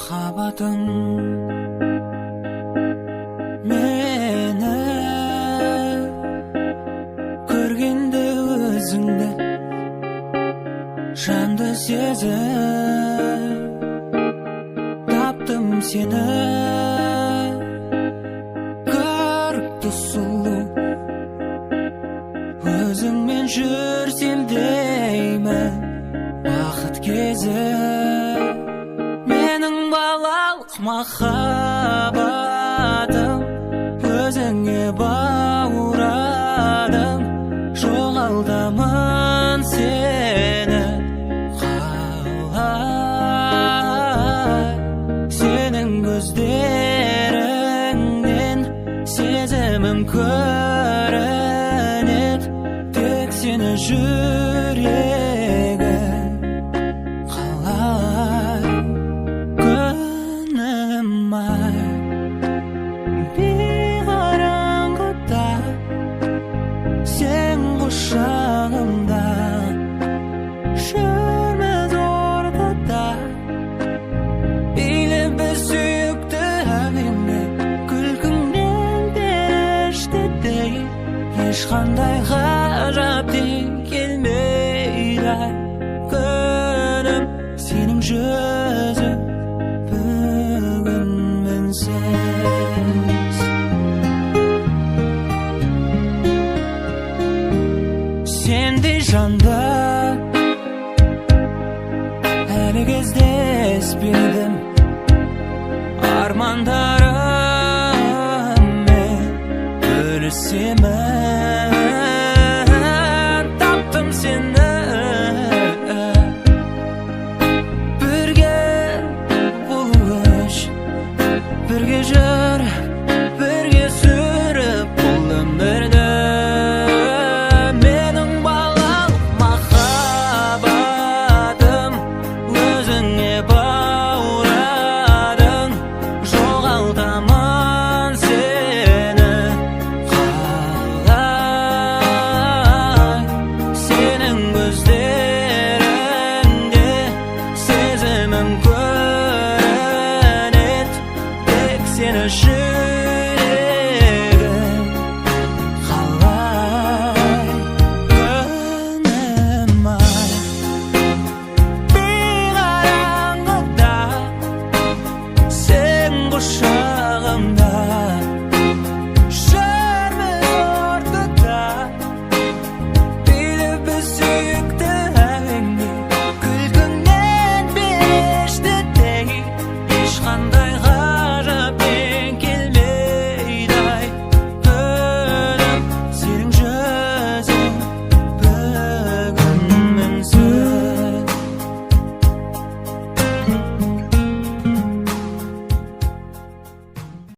Махаббатың мені көргенде өзіңді жанды сезіп таптым сені көрікті сұлу өзіңмен жүрсем деймін бақыт кезі менің балалық махаббатым өзіңе бауырадым жоғалтамын сені қалай сенің көздеріңнен сезімім көрінеді тек сені жүрегі қалай күнім ай бейқараңғыда сен құшағымда жүрміз ортада биле біз сүйікті әлемге күлкіңнен періштедей ешқандай ғажап дей келмейді күнім сенің жүзің бүгін мінсіз сендей жанды әлі кездеспедім армандар